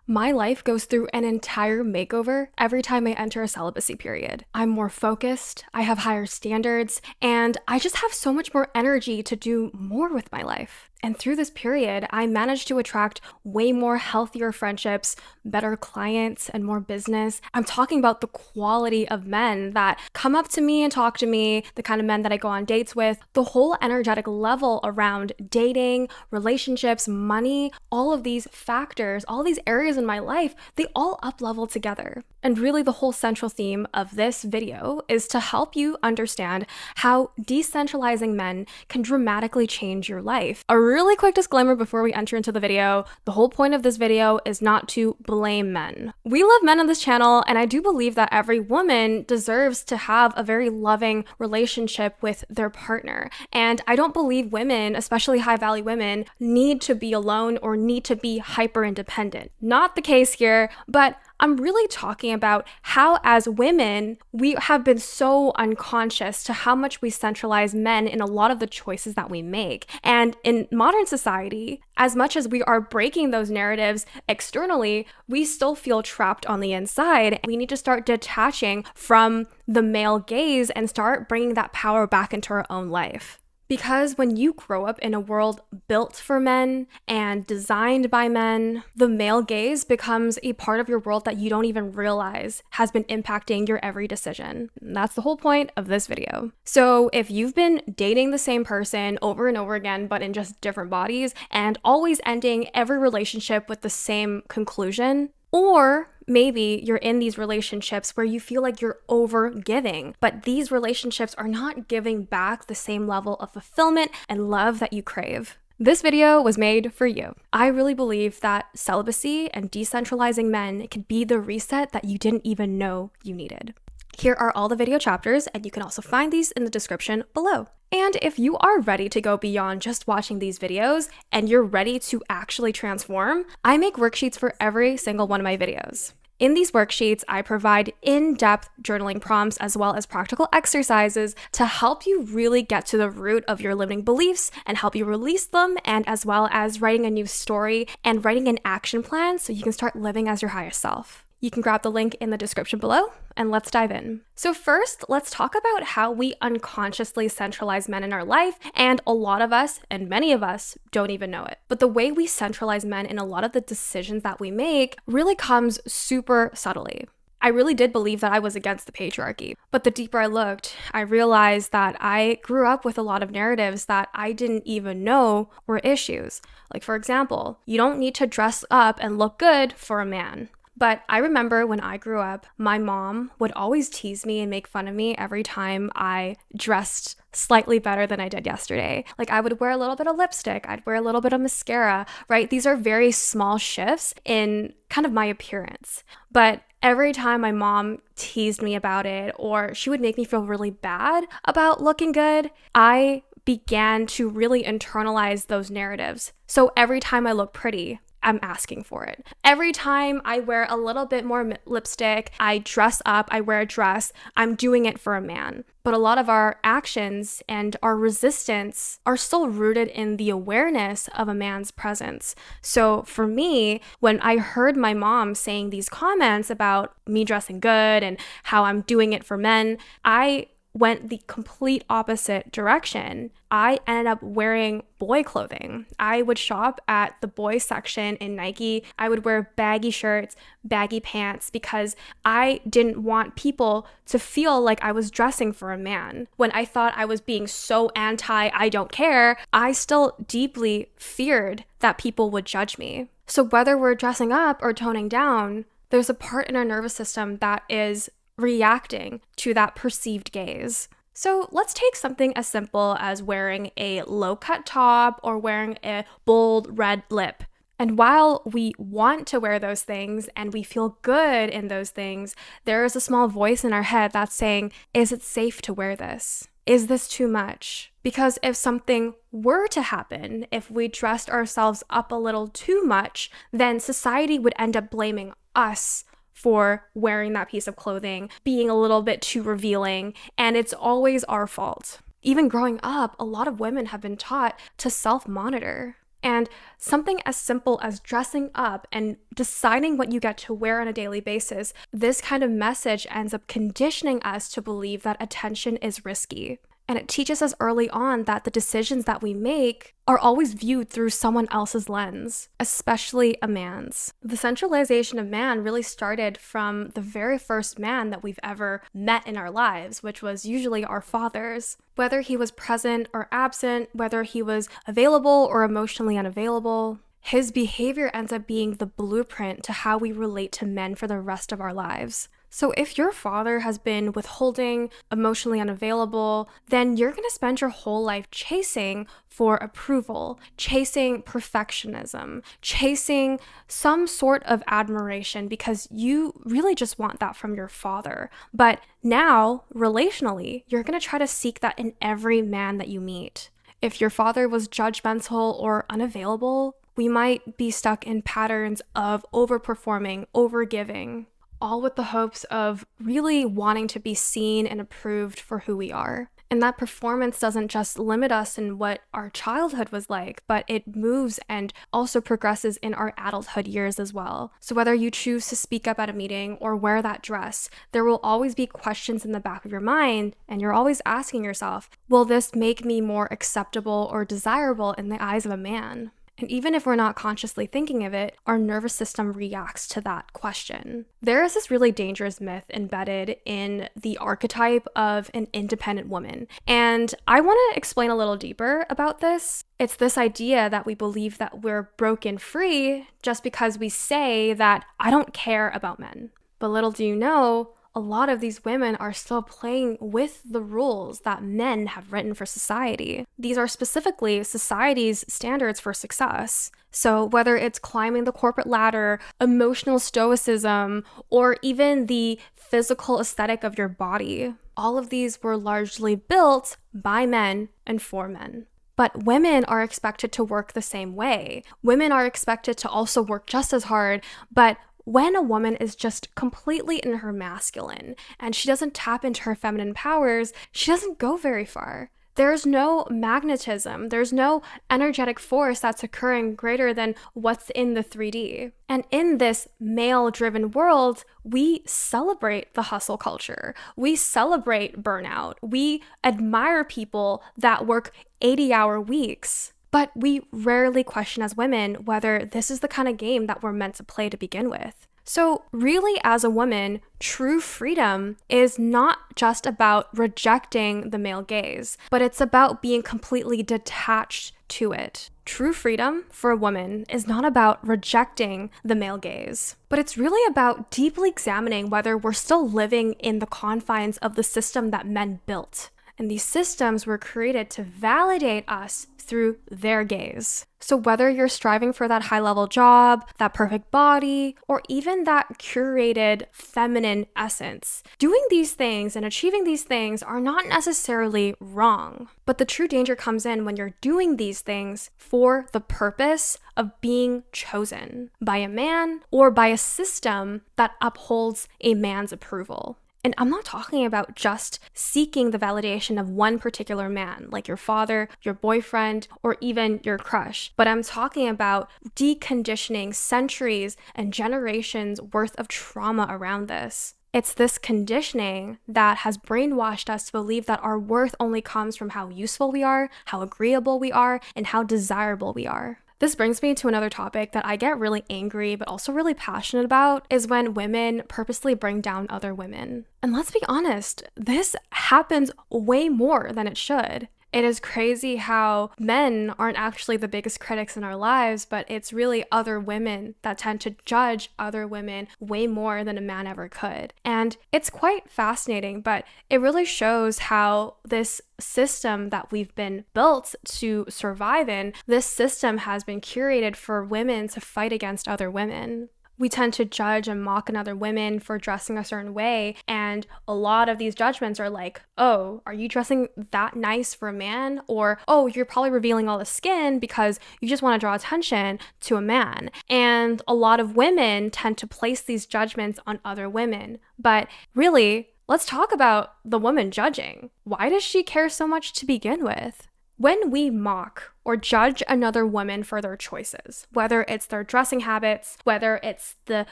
My life goes through an entire makeover every time I enter a celibacy period. I'm more focused, I have higher standards, and I just have so much more energy to do more with my life. And through this period, I managed to attract way more healthier friendships, better clients, and more business. I'm talking about the quality of men that come up to me and talk to me, the kind of men that I go on dates with, the whole energetic level around dating, relationships, money, all of these factors, all these areas in my life, they all up level together. And really the whole central theme of this video is to help you understand how decentralizing men can dramatically change your life. A really quick disclaimer before we enter into the video, the whole point of this video is not to blame men. We love men on this channel, and I do believe that every woman deserves to have a very loving relationship with their partner. And I don't believe women, especially high value women, need to be alone or need to be hyper independent. Not the case here, but I'm really talking about how, as women, we have been so unconscious to how much we centralize men in a lot of the choices that we make. And in modern society, as much as we are breaking those narratives externally, we still feel trapped on the inside. We need to start detaching from the male gaze and start bringing that power back into our own life. Because when you grow up in a world built for men and designed by men, the male gaze becomes a part of your world that you don't even realize has been impacting your every decision. And that's the whole point of this video. So if you've been dating the same person over and over again, but in just different bodies, and always ending every relationship with the same conclusion, or maybe you're in these relationships where you feel like you're over giving, but these relationships are not giving back the same level of fulfillment and love that you crave. This video was made for you. I really believe that celibacy and decentralizing men could be the reset that you didn't even know you needed. Here are all the video chapters, and you can also find these in the description below. And if you are ready to go beyond just watching these videos and you're ready to actually transform, I make worksheets for every single one of my videos. In these worksheets, I provide in-depth journaling prompts as well as practical exercises to help you really get to the root of your limiting beliefs and help you release them, and as well as writing a new story and writing an action plan so you can start living as your highest self. You can grab the link in the description below, and let's dive in. So first, let's talk about how we unconsciously centralize men in our life, and a lot of us, and many of us, don't even know it. But the way we centralize men in a lot of the decisions that we make really comes super subtly. I really did believe that I was against the patriarchy, but the deeper I looked, I realized that I grew up with a lot of narratives that I didn't even know were issues. Like, for example, you don't need to dress up and look good for a man. But I remember when I grew up, my mom would always tease me and make fun of me every time I dressed slightly better than I did yesterday. Like, I would wear a little bit of lipstick, I'd wear a little bit of mascara, right? These are very small shifts in kind of my appearance. But every time my mom teased me about it, or she would make me feel really bad about looking good, I began to really internalize those narratives. So every time I look pretty, I'm asking for it. Every time I wear a little bit more lipstick, I dress up, I wear a dress, I'm doing it for a man. But a lot of our actions and our resistance are still rooted in the awareness of a man's presence. So for me, when I heard my mom saying these comments about me dressing good and how I'm doing it for men, I went the complete opposite direction. I ended up wearing boy clothing. I would shop at the boy section in Nike. I would wear baggy shirts, baggy pants, because I didn't want people to feel like I was dressing for a man. When I thought I was being so I don't care, I still deeply feared that people would judge me. So whether we're dressing up or toning down, there's a part in our nervous system that is reacting to that perceived gaze. So let's take something as simple as wearing a low-cut top or wearing a bold red lip. And while we want to wear those things and we feel good in those things, there is a small voice in our head that's saying, is it safe to wear this? Is this too much? Because if something were to happen, if we dressed ourselves up a little too much, then society would end up blaming us for wearing that piece of clothing, being a little bit too revealing, and it's always our fault. Even growing up, a lot of women have been taught to self-monitor. And something as simple as dressing up and deciding what you get to wear on a daily basis, this kind of message ends up conditioning us to believe that attention is risky. And it teaches us early on that the decisions that we make are always viewed through someone else's lens, especially a man's. The centralization of man really started from the very first man that we've ever met in our lives, which was usually our fathers. Whether he was present or absent, whether he was available or emotionally unavailable, his behavior ends up being the blueprint to how we relate to men for the rest of our lives. So if your father has been withholding, emotionally unavailable, then you're going to spend your whole life chasing for approval, chasing perfectionism, chasing some sort of admiration because you really just want that from your father. But now, relationally, you're going to try to seek that in every man that you meet. If your father was judgmental or unavailable, we might be stuck in patterns of overperforming, overgiving, all with the hopes of really wanting to be seen and approved for who we are. And that performance doesn't just limit us in what our childhood was like, but it moves and also progresses in our adulthood years as well. So whether you choose to speak up at a meeting or wear that dress, there will always be questions in the back of your mind, and you're always asking yourself, will this make me more acceptable or desirable in the eyes of a man? And even if we're not consciously thinking of it, our nervous system reacts to that question. There is this really dangerous myth embedded in the archetype of an independent woman. And I want to explain a little deeper about this. It's this idea that we believe that we're broken free just because we say that I don't care about men. But little do you know, a lot of these women are still playing with the rules that men have written for society. These are specifically society's standards for success. So whether it's climbing the corporate ladder, emotional stoicism, or even the physical aesthetic of your body, all of these were largely built by men and for men. But women are expected to work the same way. Women are expected to also work just as hard, but when a woman is just completely in her masculine and she doesn't tap into her feminine powers, she doesn't go very far. There's no magnetism. There's no energetic force that's occurring greater than what's in the 3D. And in this male-driven world, we celebrate the hustle culture. We celebrate burnout. We admire people that work 80-hour weeks. But we rarely question as women whether this is the kind of game that we're meant to play to begin with. So really, as a woman, true freedom is not just about rejecting the male gaze, but it's about being completely detached to it. True freedom for a woman is not about rejecting the male gaze, but it's really about deeply examining whether we're still living in the confines of the system that men built. And these systems were created to validate us through their gaze. So whether you're striving for that high-level job, that perfect body, or even that curated feminine essence, doing these things and achieving these things are not necessarily wrong. But the true danger comes in when you're doing these things for the purpose of being chosen by a man or by a system that upholds a man's approval. And I'm not talking about just seeking the validation of one particular man, like your father, your boyfriend, or even your crush, but I'm talking about deconditioning centuries and generations worth of trauma around this. It's this conditioning that has brainwashed us to believe that our worth only comes from how useful we are, how agreeable we are, and how desirable we are. This brings me to another topic that I get really angry but also really passionate about, is when women purposely bring down other women. And let's be honest, this happens way more than it should. It is crazy how men aren't actually the biggest critics in our lives, but it's really other women that tend to judge other women way more than a man ever could. And it's quite fascinating, but it really shows how this system that we've been built to survive in, this system has been curated for women to fight against other women. We tend to judge and mock another women for dressing a certain way, and a lot of these judgments are like, oh, are you dressing that nice for a man? Or, oh, you're probably revealing all the skin because you just want to draw attention to a man. And a lot of women tend to place these judgments on other women. But really, let's talk about the woman judging. Why does she care so much to begin with? When we mock or judge another woman for their choices, whether it's their dressing habits, whether it's the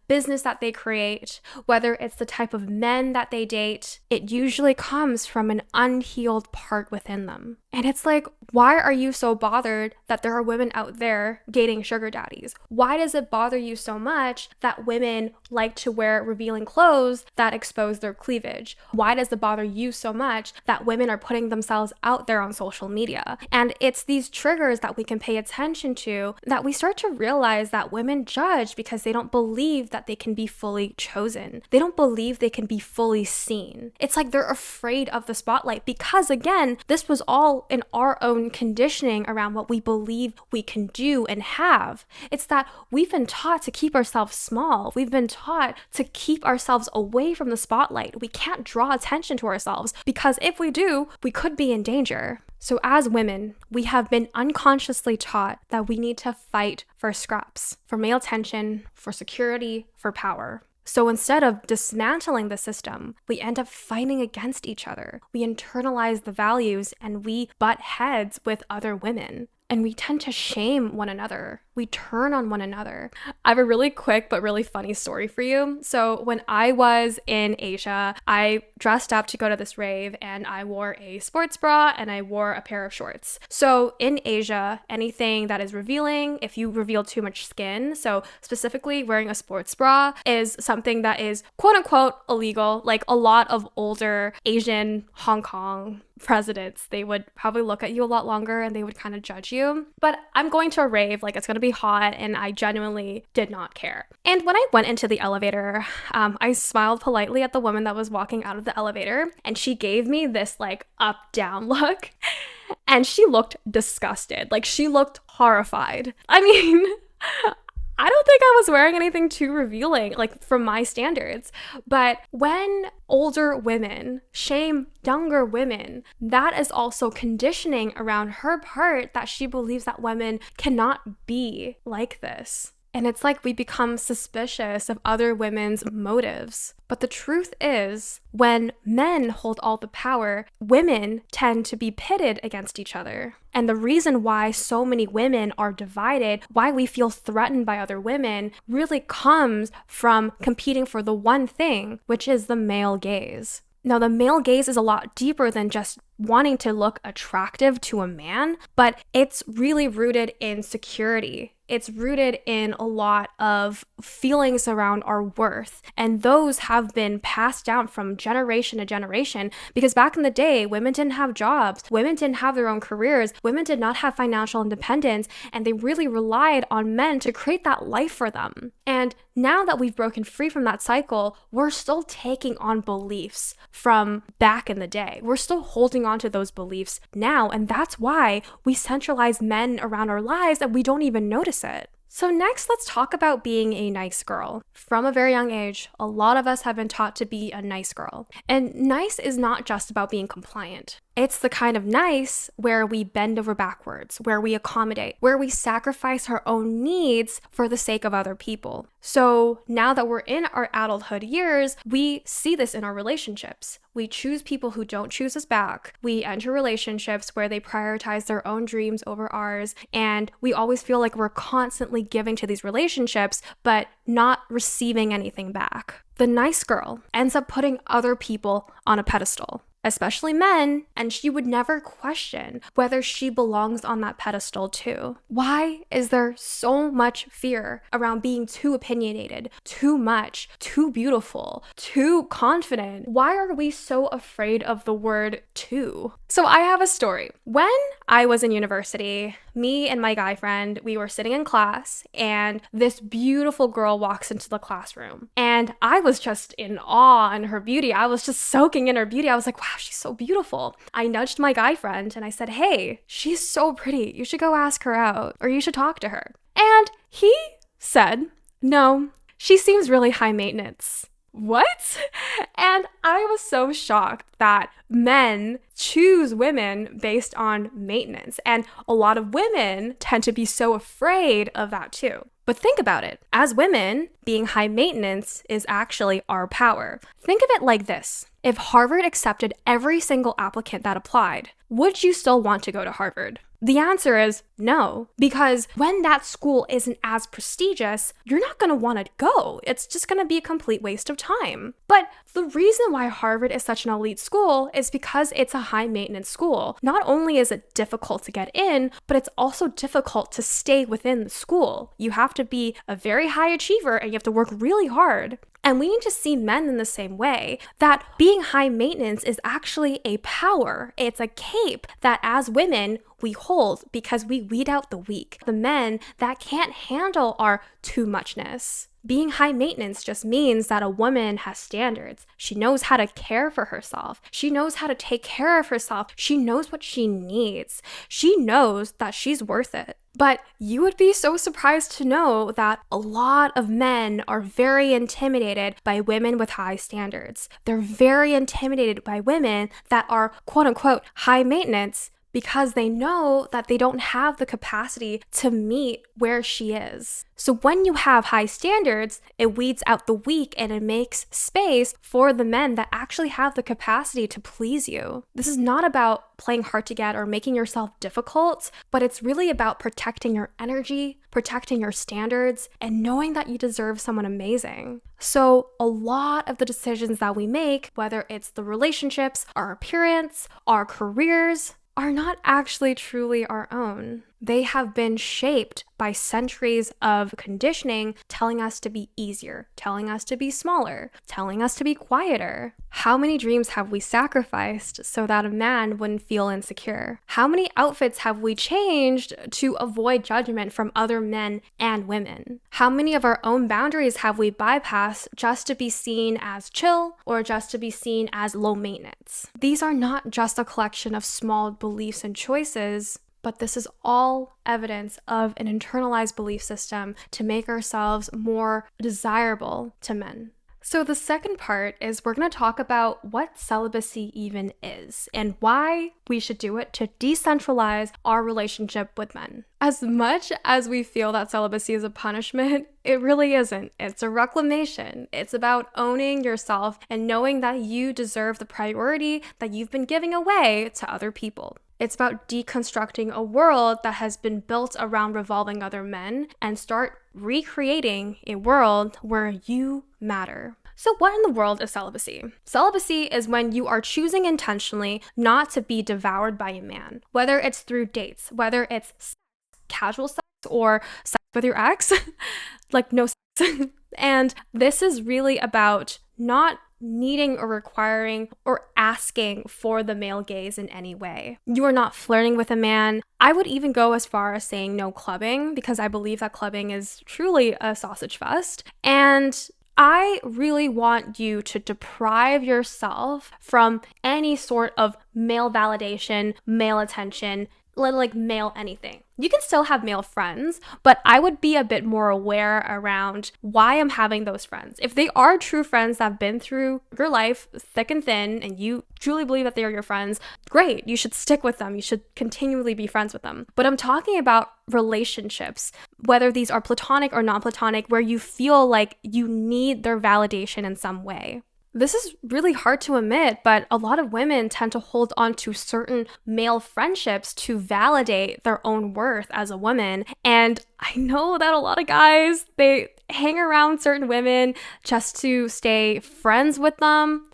business that they create, whether it's the type of men that they date, it usually comes from an unhealed part within them. And it's like, why are you so bothered that there are women out there dating sugar daddies? Why does it bother you so much that women like to wear revealing clothes that expose their cleavage? Why does it bother you so much that women are putting themselves out there on social media? And it's these triggers that we can pay attention to that we start to realize that women judge because they don't believe that they can be fully chosen. They don't believe they can be fully seen. It's like they're afraid of the spotlight because, again, this was all in our own conditioning around what we believe we can do and have. It's that we've been taught to keep ourselves small. We've been taught to keep ourselves away from the spotlight. We can't draw attention to ourselves because if we do, we could be in danger. So as women, we have been unconsciously taught that we need to fight for scraps, for male attention, for security, for power. So instead of dismantling the system, we end up fighting against each other. We internalize the values and we butt heads with other women. And we tend to shame one another. We turn on one another. I have a really quick but really funny story for you. So when I was in Asia, I dressed up to go to this rave and I wore a sports bra and I wore a pair of shorts. So in Asia, anything that is revealing, if you reveal too much skin, so specifically wearing a sports bra is something that is quote unquote illegal. Like a lot of older Asian Hong Kong presidents, they would probably look at you a lot longer and they would kind of judge you. But I'm going to a rave, like it's going to be hot, and I genuinely did not care. And when I went into the elevator, I smiled politely at the woman that was walking out of the elevator, and she gave me this like up down look, and she looked disgusted. Like she looked horrified. I mean, I don't think I was wearing anything too revealing, like from my standards. But when older women shame younger women, that is also conditioning around her part that she believes that women cannot be like this. And it's like we become suspicious of other women's motives. But the truth is, when men hold all the power, women tend to be pitted against each other. And the reason why so many women are divided, why we feel threatened by other women, really comes from competing for the one thing, which is the male gaze. Now, the male gaze is a lot deeper than just wanting to look attractive to a man, but it's really rooted in security. It's rooted in a lot of feelings around our worth. And those have been passed down from generation to generation because back in the day, women didn't have jobs. Women didn't have their own careers. Women did not have financial independence. And they really relied on men to create that life for them. And now that we've broken free from that cycle, we're still taking on beliefs from back in the day. We're still holding on to those beliefs now. And that's why we centralize men around our lives and we don't even notice it. So next, let's talk about being a nice girl. From a very young age, a lot of us have been taught to be a nice girl. And nice is not just about being compliant. It's the kind of nice where we bend over backwards, where we accommodate, where we sacrifice our own needs for the sake of other people. So now that we're in our adulthood years, we see this in our relationships. We choose people who don't choose us back. We enter relationships where they prioritize their own dreams over ours. And we always feel like we're constantly giving to these relationships, but not receiving anything back. The nice girl ends up putting other people on a pedestal, especially men, and she would never question whether she belongs on that pedestal too. Why is there so much fear around being too opinionated, too much, too beautiful, too confident? Why are we so afraid of the word too? So I have a story. When I was in university, me and my guy friend, we were sitting in class and this beautiful girl walks into the classroom. And I was just in awe in her beauty. I was just soaking in her beauty. I was like, wow, she's so beautiful. I nudged my guy friend and I said, hey, she's so pretty. You should go ask her out or you should talk to her. And he said, no, she seems really high maintenance. What? And I was so shocked that men choose women based on maintenance. And a lot of women tend to be so afraid of that too. But think about it. As women, being high maintenance is actually our power. Think of it like this. If Harvard accepted every single applicant that applied, would you still want to go to Harvard? The answer is no, because when that school isn't as prestigious, you're not going to want to go. It's just going to be a complete waste of time. But the reason why Harvard is such an elite school is because it's a high maintenance school. Not only is it difficult to get in, but it's also difficult to stay within the school. You have to be a very high achiever and you have to work really hard. And we need to see men in the same way, that being high maintenance is actually a power. It's a cape that as women we hold because we weed out the weak, the men that can't handle our too muchness. Being high maintenance just means that a woman has standards. She knows how to care for herself. She knows how to take care of herself. She knows what she needs. She knows that she's worth it. But you would be so surprised to know that a lot of men are very intimidated by women with high standards. They're very intimidated by women that are quote unquote high maintenance because they know that they don't have the capacity to meet where she is. So when you have high standards, it weeds out the weak and it makes space for the men that actually have the capacity to please you. This is not about playing hard to get or making yourself difficult, but it's really about protecting your energy, protecting your standards, and knowing that you deserve someone amazing. So a lot of the decisions that we make, whether it's the relationships, our appearance, our careers, are not actually truly our own. They have been shaped by centuries of conditioning telling us to be easier, telling us to be smaller, telling us to be quieter. How many dreams have we sacrificed so that a man wouldn't feel insecure? How many outfits have we changed to avoid judgment from other men and women? How many of our own boundaries have we bypassed just to be seen as chill or just to be seen as low maintenance? These are not just a collection of small beliefs and choices, but this is all evidence of an internalized belief system to make ourselves more desirable to men. So the second part is we're going to talk about what celibacy even is and why we should do it to decentralize our relationship with men. As much as we feel that celibacy is a punishment, it really isn't. It's a reclamation. It's about owning yourself and knowing that you deserve the priority that you've been giving away to other people. It's about deconstructing a world that has been built around revolving other men and start recreating a world where you matter. So what in the world is celibacy? Celibacy is when you are choosing intentionally not to be devoured by a man, whether it's through dates, whether it's sex, casual sex or sex with your ex, like no sex. And this is really about not needing or requiring or asking for the male gaze in any way. You are not flirting with a man. I would even go as far as saying no clubbing because I believe that clubbing is truly a sausage fest. And I really want you to deprive yourself from any sort of male validation, male attention, like male anything. You can still have male friends, but I would be a bit more aware around why I'm having those friends. If they are true friends that have been through your life thick and thin and you truly believe that they are your friends, great, you should stick with them. You should continually be friends with them. But I'm talking about relationships, whether these are platonic or non-platonic, where you feel like you need their validation in some way. This is really hard to admit, but a lot of women tend to hold on to certain male friendships to validate their own worth as a woman. And I know that a lot of guys, they hang around certain women just to stay friends with them,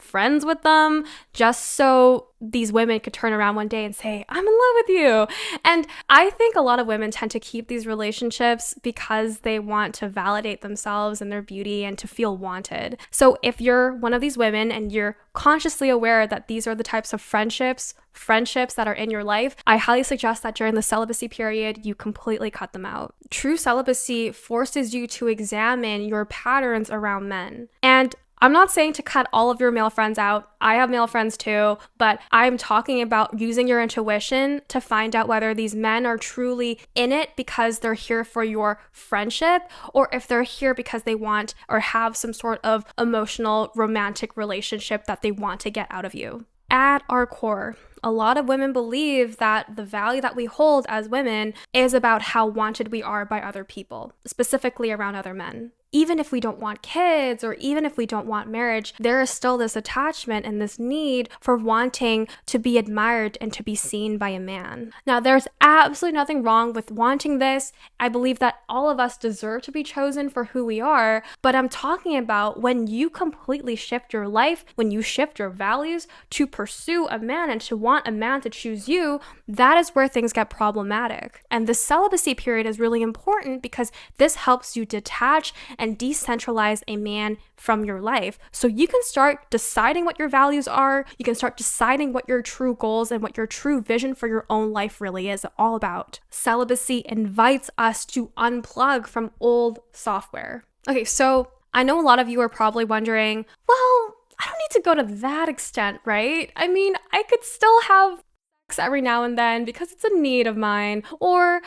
just so these women could turn around one day and say, I'm in love with you. And I think a lot of women tend to keep these relationships because they want to validate themselves and their beauty and to feel wanted. So if you're one of these women and you're consciously aware that these are the types of friendships that are in your life, I highly suggest that during the celibacy period, you completely cut them out. True celibacy forces you to examine your patterns around men. And I'm not saying to cut all of your male friends out. I have male friends too, but I'm talking about using your intuition to find out whether these men are truly in it because they're here for your friendship, or if they're here because they want or have some sort of emotional, romantic relationship that they want to get out of you. At our core, a lot of women believe that the value that we hold as women is about how wanted we are by other people, specifically around other men. even if we don't want kids or even if we don't want marriage, there is still this attachment and this need for wanting to be admired and to be seen by a man. Now, there's absolutely nothing wrong with wanting this. I believe that all of us deserve to be chosen for who we are, but I'm talking about when you completely shift your life, when you shift your values to pursue a man and to want a man to choose you, that is where things get problematic. And the celibacy period is really important because this helps you detach and decentralize a man from your life. So you can start deciding what your values are. You can start deciding what your true goals and what your true vision for your own life really is all about. Celibacy invites us to unplug from old software. Okay, so I know a lot of you are probably wondering, well, I don't need to go to that extent, right? I mean, I could still have sex every now and then because it's a need of mine. Or,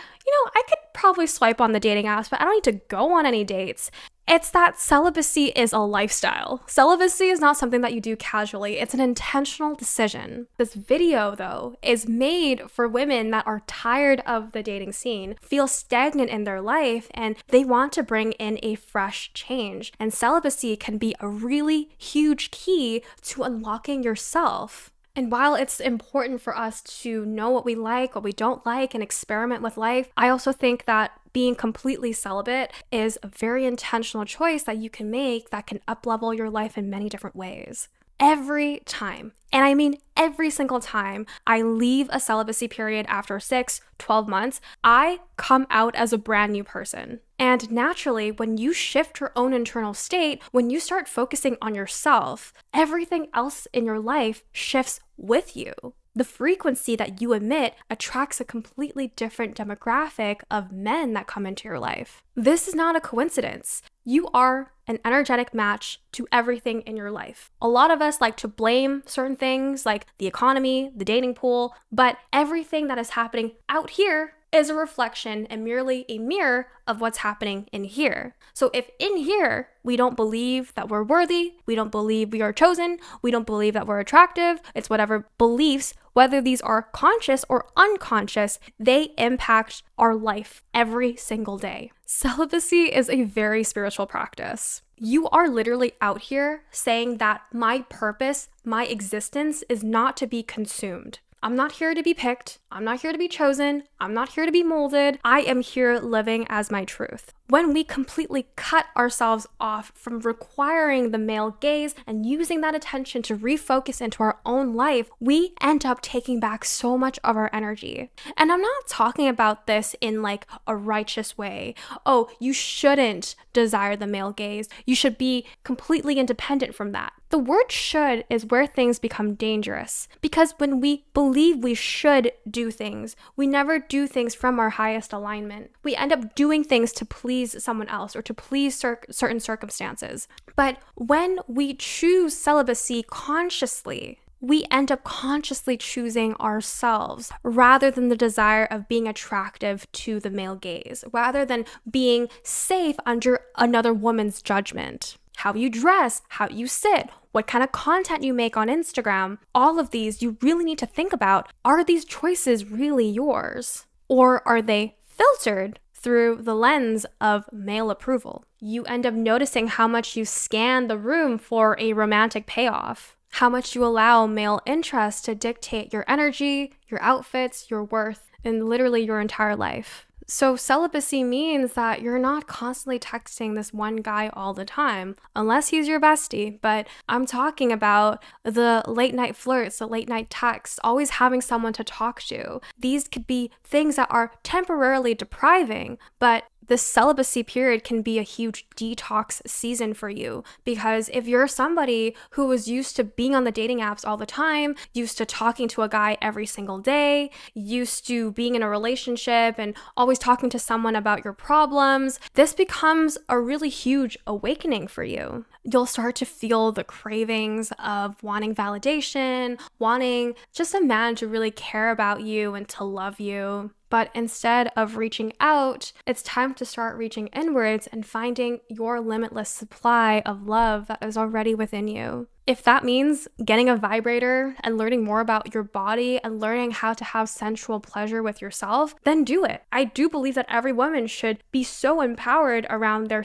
I could probably swipe on the dating apps, but I don't need to go on any dates. It's that celibacy is a lifestyle. Celibacy is not something that you do casually. It's an intentional decision. This video, though, is made for women that are tired of the dating scene, feel stagnant in their life, and they want to bring in a fresh change. And celibacy can be a really huge key to unlocking yourself. And while it's important for us to know what we like, what we don't like, and experiment with life, I also think that being completely celibate is a very intentional choice that you can make that can uplevel your life in many different ways. Every time, and I mean every single time I leave a celibacy period after 6-12 months, I come out as a brand new person. And naturally, when you shift your own internal state, when you start focusing on yourself, everything else in your life shifts with you. The frequency that you emit attracts a completely different demographic of men that come into your life. This is not a coincidence. You are an energetic match to everything in your life. A lot of us like to blame certain things like the economy, the dating pool, but everything that is happening out here is a reflection and merely a mirror of what's happening in here. So if in here we don't believe that we're worthy, we don't believe we are chosen, we don't believe that we're attractive, it's whatever beliefs, whether these are conscious or unconscious, they impact our life every single day. Celibacy is a very spiritual practice. You are literally out here saying that my purpose, my existence is not to be consumed. I'm not here to be picked. I'm not here to be chosen. I'm not here to be molded. I am here living as my truth. When we completely cut ourselves off from requiring the male gaze and using that attention to refocus into our own life, we end up taking back so much of our energy. And I'm not talking about this in like a righteous way. Oh, you shouldn't desire the male gaze. You should be completely independent from that. The word should is where things become dangerous, because when we believe we should do things, we never do things from our highest alignment. We end up doing things to please someone else or to please certain circumstances. But when we choose celibacy consciously, we end up consciously choosing ourselves rather than the desire of being attractive to the male gaze, rather than being safe under another woman's judgment. How you dress, how you sit, what kind of content you make on Instagram, all of these you really need to think about. Are these choices really yours? Or are they filtered through the lens of male approval? You end up noticing how much you scan the room for a romantic payoff, how much you allow male interest to dictate your energy, your outfits, your worth, and literally your entire life. So celibacy means that you're not constantly texting this one guy all the time, unless he's your bestie. But I'm talking about the late night flirts, the late night texts, always having someone to talk to. These could be things that are temporarily depriving, but the celibacy period can be a huge detox season for you, because if you're somebody who was used to being on the dating apps all the time, used to talking to a guy every single day, used to being in a relationship and always talking to someone about your problems, this becomes a really huge awakening for you. You'll start to feel the cravings of wanting validation, wanting just a man to really care about you and to love you. But instead of reaching out, it's time to start reaching inwards and finding your limitless supply of love that is already within you. If that means getting a vibrator and learning more about your body and learning how to have sensual pleasure with yourself, then do it. I do believe that every woman should be so empowered around their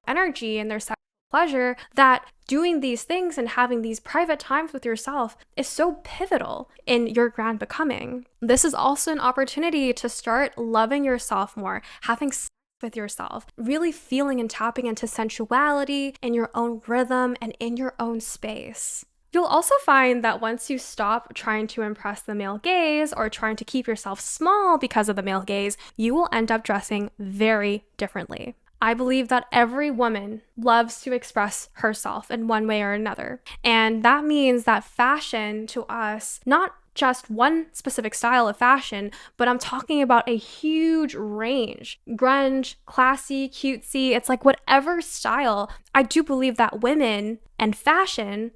energy and their sexual pleasure that doing these things and having these private times with yourself is so pivotal in your grand becoming. This is also an opportunity to start loving yourself more, having sex with yourself, really feeling and tapping into sensuality in your own rhythm and in your own space. You'll also find that once you stop trying to impress the male gaze or trying to keep yourself small because of the male gaze, you will end up dressing very differently. I believe that every woman loves to express herself in one way or another. And that means that fashion to us, not just one specific style of fashion, but I'm talking about a huge range. Grunge, classy, cutesy, it's like whatever style. I do believe that women and fashion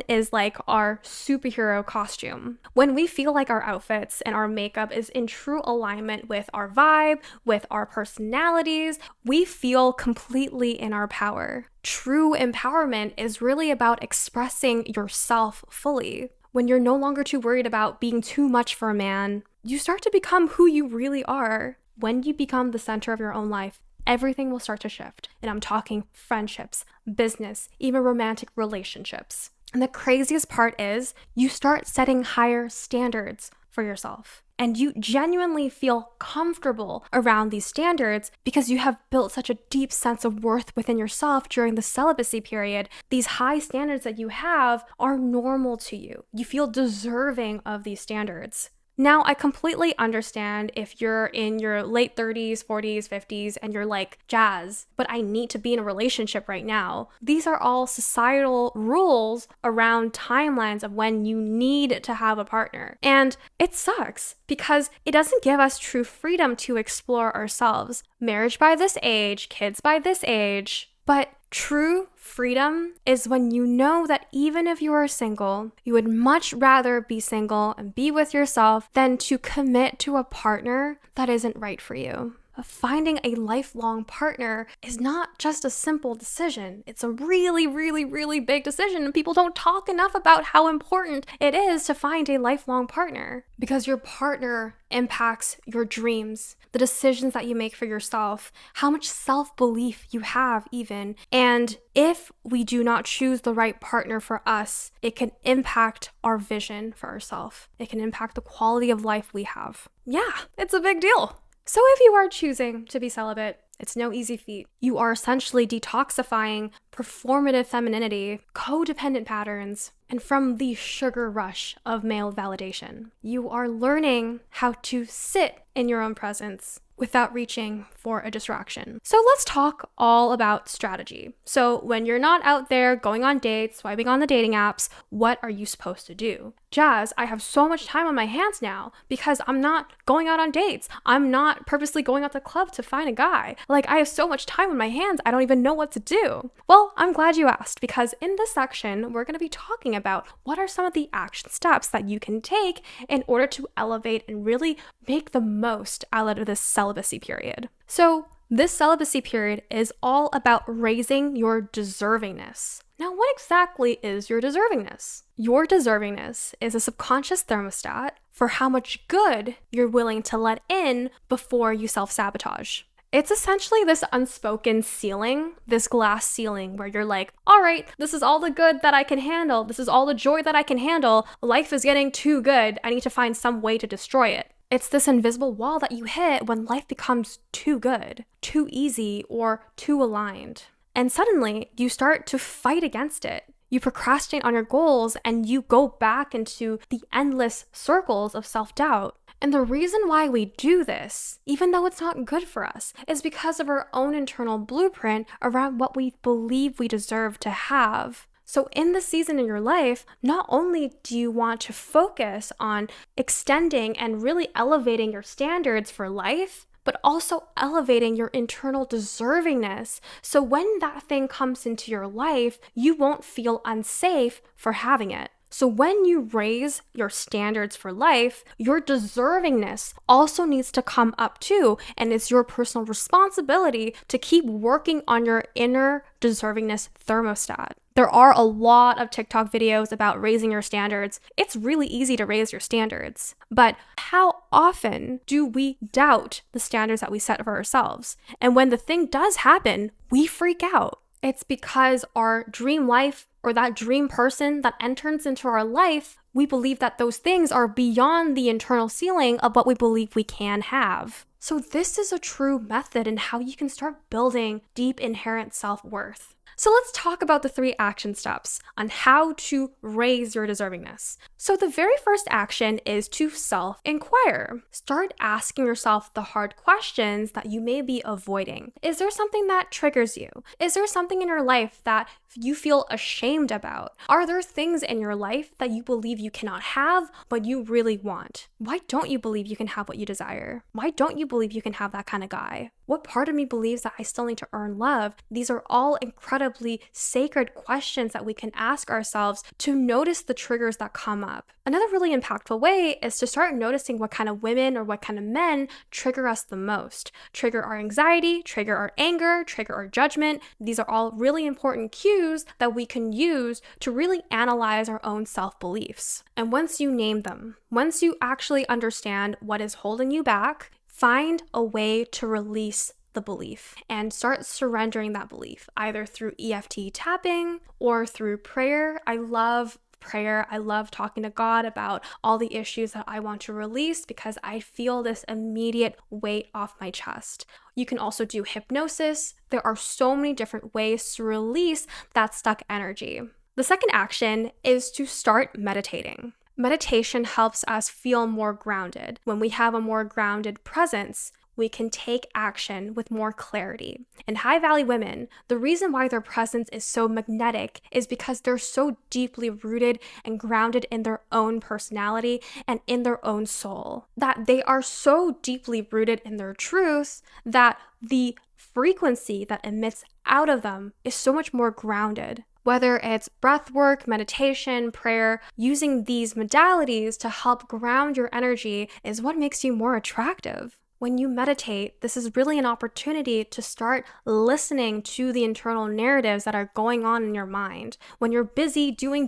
is like our superhero costume. When we feel like our outfits and our makeup is in true alignment with our vibe, with our personalities, we feel completely in our power. True empowerment is really about expressing yourself fully. When you're no longer too worried about being too much for a man, you start to become who you really are. When you become the center of your own life, everything will start to shift. And I'm talking friendships, business, even romantic relationships. And the craziest part is you start setting higher standards for yourself. And you genuinely feel comfortable around these standards because you have built such a deep sense of worth within yourself during the celibacy period. These high standards that you have are normal to you. You feel deserving of these standards. Now, I completely understand if you're in your late 30s, 40s, 50s, and you're like, Jazz, but I need to be in a relationship right now. These are all societal rules around timelines of when you need to have a partner. And it sucks because it doesn't give us true freedom to explore ourselves. Marriage by this age, kids by this age, but true freedom is when you know that even if you are single, you would much rather be single and be with yourself than to commit to a partner that isn't right for you. Finding a lifelong partner is not just a simple decision. It's a really, really, really big decision, and people don't talk enough about how important it is to find a lifelong partner because your partner impacts your dreams, the decisions that you make for yourself, how much self-belief you have even. And if we do not choose the right partner for us, it can impact our vision for ourselves. It can impact the quality of life we have. Yeah, it's a big deal. So if you are choosing to be celibate, it's no easy feat. You are essentially detoxifying performative femininity, codependent patterns, and from the sugar rush of male validation. You are learning how to sit in your own presence without reaching for a distraction. So let's talk all about strategy. So when you're not out there going on dates, swiping on the dating apps, what are you supposed to do? Jazz, I have so much time on my hands now because I'm not going out on dates. I'm not purposely going out to the club to find a guy. Like, I have so much time on my hands, I don't even know what to do. Well, I'm glad you asked because in this section, we're going to be talking about what are some of the action steps that you can take in order to elevate and really make the most out of this celibacy period. So this celibacy period is all about raising your deservingness. Now, what exactly is your deservingness? Your deservingness is a subconscious thermostat for how much good you're willing to let in before you self-sabotage. It's essentially this unspoken ceiling, this glass ceiling where you're like, all right, this is all the good that I can handle. This is all the joy that I can handle. Life is getting too good. I need to find some way to destroy it. It's this invisible wall that you hit when life becomes too good, too easy, or too aligned. And suddenly, you start to fight against it. You procrastinate on your goals and you go back into the endless circles of self-doubt. And the reason why we do this, even though it's not good for us, is because of our own internal blueprint around what we believe we deserve to have. So in this season in your life, not only do you want to focus on extending and really elevating your standards for life, but also elevating your internal deservingness. So when that thing comes into your life, you won't feel unsafe for having it. So when you raise your standards for life, your deservingness also needs to come up too. And it's your personal responsibility to keep working on your inner deservingness thermostat. There are a lot of TikTok videos about raising your standards. It's really easy to raise your standards. But how often do we doubt the standards that we set for ourselves? And when the thing does happen, we freak out. It's because our dream life or that dream person that enters into our life, we believe that those things are beyond the internal ceiling of what we believe we can have. So this is a true method in how you can start building deep inherent self-worth. So let's talk about the 3 action steps on how to raise your deservingness. So the very first action is to self-inquire. Start asking yourself the hard questions that you may be avoiding. Is there something that triggers you? Is there something in your life that you feel ashamed about? Are there things in your life that you believe you cannot have, but you really want? Why don't you believe you can have what you desire? Why don't you believe you can have that kind of guy? What part of me believes that I still need to earn love? These are all incredibly sacred questions that we can ask ourselves to notice the triggers that come up. Another really impactful way is to start noticing what kind of women or what kind of men trigger us the most. Trigger our anxiety, trigger our anger, trigger our judgment. These are all really important cues that we can use to really analyze our own self-beliefs. And once you name them, once you actually understand what is holding you back, find a way to release the belief and start surrendering that belief, either through EFT tapping or through prayer. I love prayer. I love talking to God about all the issues that I want to release because I feel this immediate weight off my chest. You can also do hypnosis. There are so many different ways to release that stuck energy. The second action is to start meditating. Meditation helps us feel more grounded. When we have a more grounded presence, we can take action with more clarity. And high-value women, the reason why their presence is so magnetic is because they're so deeply rooted and grounded in their own personality and in their own soul, that they are so deeply rooted in their truth that the frequency that emits out of them is so much more grounded. Whether it's breath work, meditation, prayer, using these modalities to help ground your energy is what makes you more attractive. When you meditate, this is really an opportunity to start listening to the internal narratives that are going on in your mind. When you're busy doing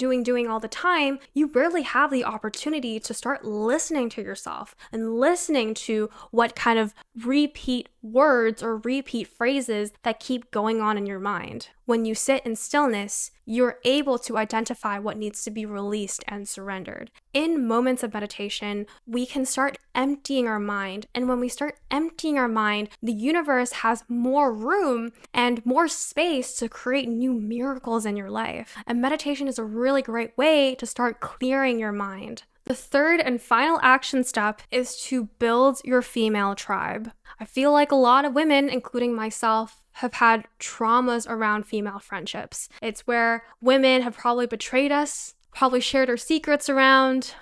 all the time, you rarely have the opportunity to start listening to yourself and listening to what kind of repeat words or repeat phrases that keep going on in your mind. When you sit in stillness, you're able to identify what needs to be released and surrendered. In moments of meditation, we can start emptying our mind. And when we start emptying our mind, the universe has more room and more space to create new miracles in your life. And meditation is a really great way to start clearing your mind. The third and final action step is to build your female tribe. I feel like a lot of women, including myself, have had traumas around female friendships. It's where women have probably betrayed us, probably shared our secrets around.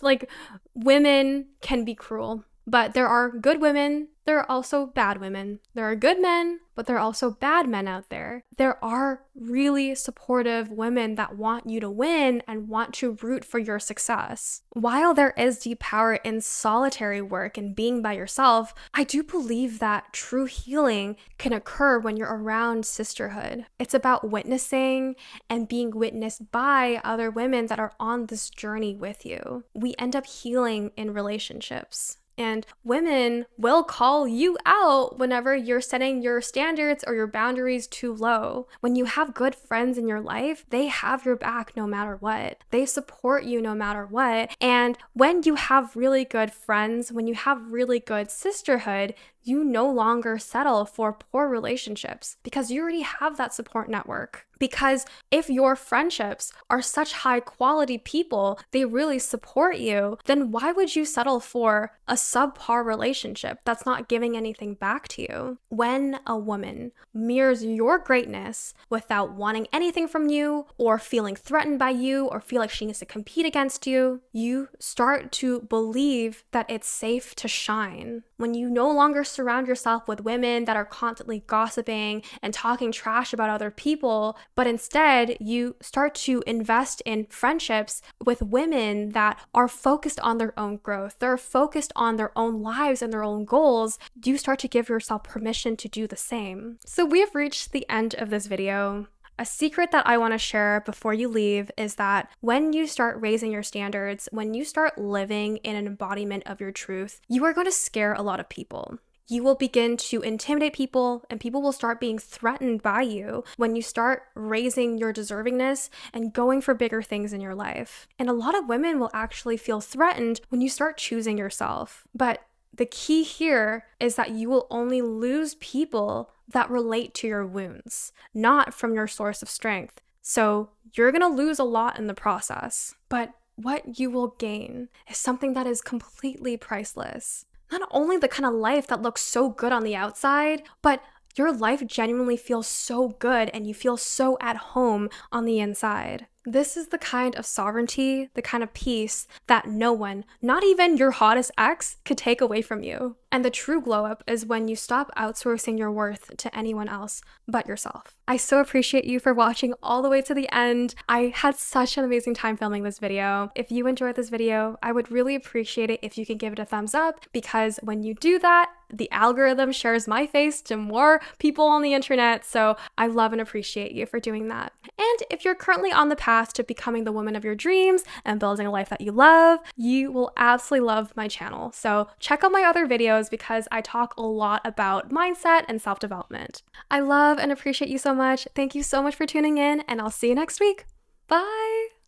Like women can be cruel, but there are good women. There are also bad women. There are good men, but there are also bad men out there. There are really supportive women that want you to win and want to root for your success. While there is deep power in solitary work and being by yourself, I do believe that true healing can occur when you're around sisterhood. It's about witnessing and being witnessed by other women that are on this journey with you. We end up healing in relationships. And women will call you out whenever you're setting your standards or your boundaries too low. When you have good friends in your life, they have your back no matter what. They support you no matter what. And when you have really good friends, when you have really good sisterhood, you no longer settle for poor relationships because you already have that support network. Because if your friendships are such high quality people, they really support you, then why would you settle for a subpar relationship that's not giving anything back to you? When a woman mirrors your greatness without wanting anything from you or feeling threatened by you or feel like she needs to compete against you, you start to believe that it's safe to shine. when you no longer surround yourself with women that are constantly gossiping and talking trash about other people, but instead you start to invest in friendships with women that are focused on their own growth, they're focused on their own lives and their own goals, you start to give yourself permission to do the same. So we have reached the end of this video. A secret that I want to share before you leave is that when you start raising your standards, when you start living in an embodiment of your truth, you are going to scare a lot of people. You will begin to intimidate people, and people will start being threatened by you when you start raising your deservingness and going for bigger things in your life. And a lot of women will actually feel threatened when you start choosing yourself. But the key here is that you will only lose people that relate to your wounds, not from your source of strength. So you're going to lose a lot in the process. But what you will gain is something that is completely priceless. Not only the kind of life that looks so good on the outside, but your life genuinely feels so good and you feel so at home on the inside. This is the kind of sovereignty, the kind of peace that no one, not even your hottest ex, could take away from you. And the true glow up is when you stop outsourcing your worth to anyone else but yourself. I so appreciate you for watching all the way to the end. I had such an amazing time filming this video. If you enjoyed this video, I would really appreciate it if you could give it a thumbs up, because when you do that, the algorithm shares my face to more people on the internet, so I love and appreciate you for doing that. And if you're currently on the path to becoming the woman of your dreams and building a life that you love, you will absolutely love my channel. So check out my other videos because I talk a lot about mindset and self-development. I love and appreciate you so much. Thank you so much for tuning in, and I'll see you next week. Bye!